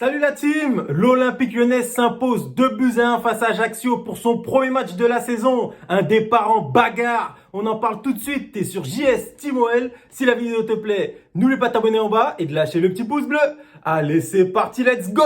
Salut la team! L'Olympique Lyonnais s'impose 2 buts à 1 face à Ajaccio pour son premier match de la saison. Un départ en bagarre. On en parle tout de suite. T'es sur JS Team OL. Si la vidéo te plaît, n'oublie pas de t'abonner en bas et de lâcher le petit pouce bleu. Allez, c'est parti, let's go!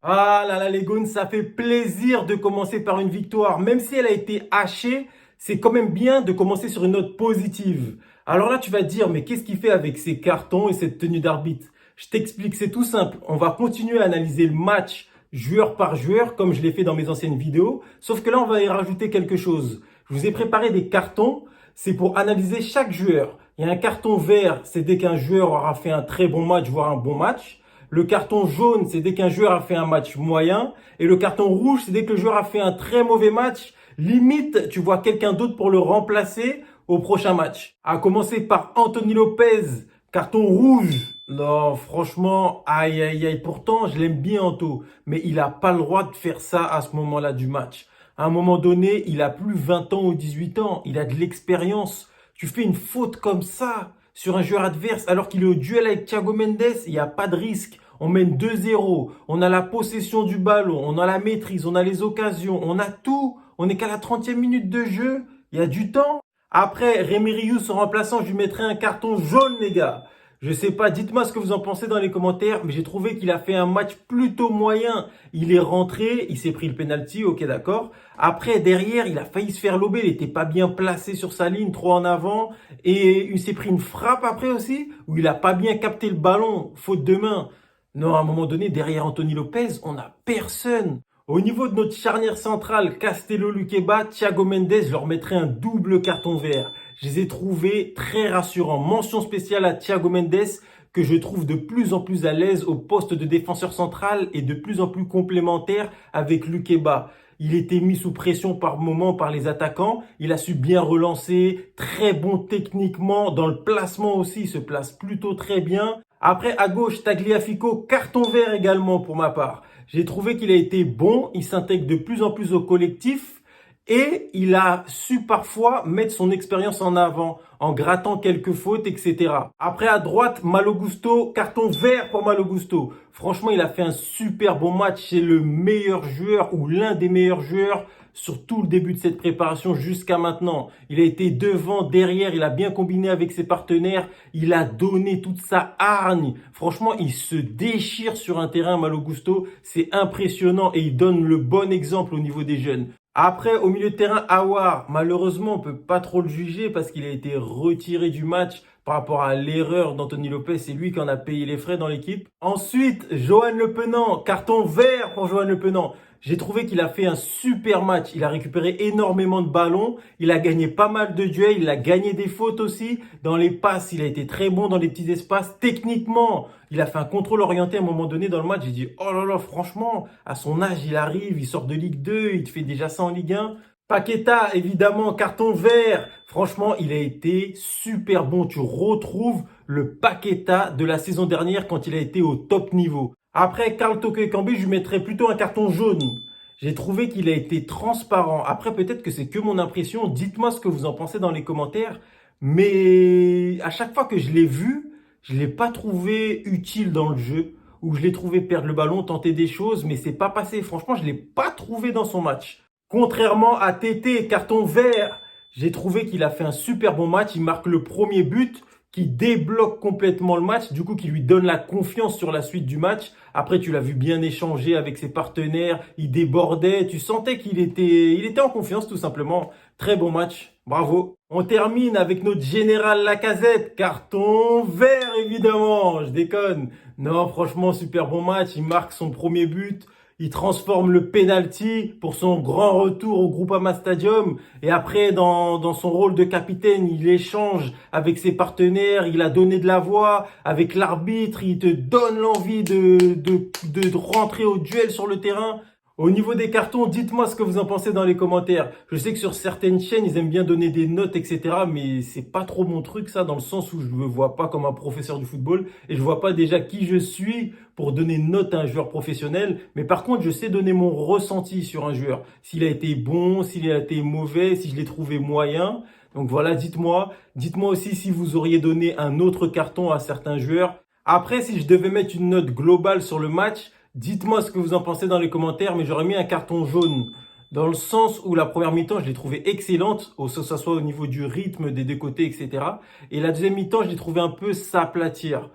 Ah là là les Goons, ça fait plaisir de commencer par une victoire. Même si elle a été hachée, c'est quand même bien de commencer sur une note positive. Alors là, tu vas te dire, mais qu'est-ce qu'il fait avec ces cartons et cette tenue d'arbitre? Je t'explique, c'est tout simple. On va continuer à analyser le match joueur par joueur, comme je l'ai fait dans mes anciennes vidéos. Sauf que là, on va y rajouter quelque chose. Je vous ai préparé des cartons. C'est pour analyser chaque joueur. Il y a un carton vert, c'est dès qu'un joueur aura fait un très bon match, voire un bon match. Le carton jaune, c'est dès qu'un joueur a fait un match moyen. Et le carton rouge, c'est dès que le joueur a fait un très mauvais match. Limite, tu vois quelqu'un d'autre pour le remplacer au prochain match. À commencer par Anthony Lopez, carton rouge. Non, franchement, aïe, aïe, aïe. Pourtant, je l'aime bien, Anto. Mais il n'a pas le droit de faire ça à ce moment-là du match. À un moment donné, il a plus 20 ans ou 18 ans. Il a de l'expérience. Tu fais une faute comme ça sur un joueur adverse alors qu'il est au duel avec Thiago Mendes, il n'y a pas de risque. On mène 2-0, on a la possession du ballon, on a la maîtrise, on a les occasions, on a tout. On n'est qu'à la 30e minute de jeu, il y a du temps. Après, Rémi Rious en remplaçant, je lui mettrai un carton jaune, les gars. Je sais pas, dites-moi ce que vous en pensez dans les commentaires, mais j'ai trouvé qu'il a fait un match plutôt moyen. Il est rentré, il s'est pris le penalty, ok d'accord. Après, derrière, il a failli se faire lober, il était pas bien placé sur sa ligne, trop en avant. Et il s'est pris une frappe après aussi, où il a pas bien capté le ballon, faute de main. Non, à un moment donné, derrière Anthony Lopez, on n'a personne. Au niveau de notre charnière centrale, Castello-Luqueba, Thiago Mendes, je leur mettrai un double carton vert. Je les ai trouvés très rassurants. Mention spéciale à Thiago Mendes, que je trouve de plus en plus à l'aise au poste de défenseur central et de plus en plus complémentaire avec Luqueba. Il était mis sous pression par moments par les attaquants. Il a su bien relancer, très bon techniquement. Dans le placement aussi, il se place plutôt très bien. Après, à gauche, Tagliafico, carton vert également pour ma part. J'ai trouvé qu'il a été bon, il s'intègre de plus en plus au collectif et il a su parfois mettre son expérience en avant en grattant quelques fautes, etc. Après, à droite, Malo Gusto, carton vert pour Malo Gusto. Franchement, il a fait un super bon match. C'est le meilleur joueur ou l'un des meilleurs joueurs sur tout le début de cette préparation jusqu'à maintenant. Il a été devant, derrière, il a bien combiné avec ses partenaires, il a donné toute sa hargne. Franchement, il se déchire sur un terrain, Malo Gusto. C'est impressionnant et il donne le bon exemple au niveau des jeunes. Après, au milieu de terrain, Aouar, malheureusement, on peut pas trop le juger parce qu'il a été retiré du match par rapport à l'erreur d'Anthony Lopez. C'est lui qui en a payé les frais dans l'équipe. Ensuite, Johan Le Penant, carton vert pour Johan Le Penant. J'ai trouvé qu'il a fait un super match. Il a récupéré énormément de ballons. Il a gagné pas mal de duels. Il a gagné des fautes aussi. Dans les passes, il a été très bon dans les petits espaces. Techniquement, il a fait un contrôle orienté à un moment donné dans le match. J'ai dit, oh là là, franchement, à son âge, il arrive, il sort de Ligue 2, il fait déjà ça en Ligue 1. Paqueta, évidemment, carton vert. Franchement, il a été super bon. Tu retrouves le Paqueta de la saison dernière quand il a été au top niveau. Après, Karl Toko Ekambi, je lui mettrais plutôt un carton jaune. J'ai trouvé qu'il a été transparent. Après, peut-être que c'est que mon impression. Dites-moi ce que vous en pensez dans les commentaires. Mais à chaque fois que je l'ai vu, je l'ai pas trouvé utile dans le jeu. Ou je l'ai trouvé perdre le ballon, tenter des choses, mais c'est pas passé. Franchement, je l'ai pas trouvé dans son match. Contrairement à Tété, carton vert, j'ai trouvé qu'il a fait un super bon match. Il marque le premier but qui débloque complètement le match, du coup qui lui donne la confiance sur la suite du match. Après, tu l'as vu bien échanger avec ses partenaires, il débordait, tu sentais qu'il était en confiance tout simplement. Très bon match, bravo. On termine avec notre général Lacazette, carton vert évidemment, je déconne. Non, franchement, super bon match, il marque son premier but. Il transforme le penalty pour son grand retour au Groupama Stadium. Et après, dans son rôle de capitaine, il échange avec ses partenaires. Il a donné de la voix avec l'arbitre. Il te donne l'envie de rentrer au duel sur le terrain. Au niveau des cartons, dites-moi ce que vous en pensez dans les commentaires. Je sais que sur certaines chaînes, ils aiment bien donner des notes, etc. Mais c'est pas trop mon truc, ça, dans le sens où je me vois pas comme un professeur du football et je vois pas déjà qui je suis pour donner une note à un joueur professionnel. Mais par contre, je sais donner mon ressenti sur un joueur. S'il a été bon, s'il a été mauvais, si je l'ai trouvé moyen. Donc voilà, dites-moi. Dites-moi aussi si vous auriez donné un autre carton à certains joueurs. Après, si je devais mettre une note globale sur le match, dites-moi ce que vous en pensez dans les commentaires, mais j'aurais mis un carton jaune. Dans le sens où la première mi-temps, je l'ai trouvée excellente, que ce soit au niveau du rythme, des deux côtés, etc. Et la deuxième mi-temps, je l'ai trouvée un peu s'aplatir.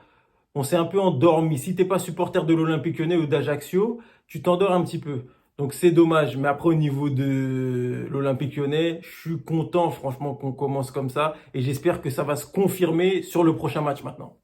On s'est un peu endormi. Si t'es pas supporter de l'Olympique Lyonnais ou d'Ajaccio, tu t'endors un petit peu. Donc c'est dommage. Mais après, au niveau de l'Olympique Lyonnais, je suis content, franchement, qu'on commence comme ça. Et j'espère que ça va se confirmer sur le prochain match maintenant.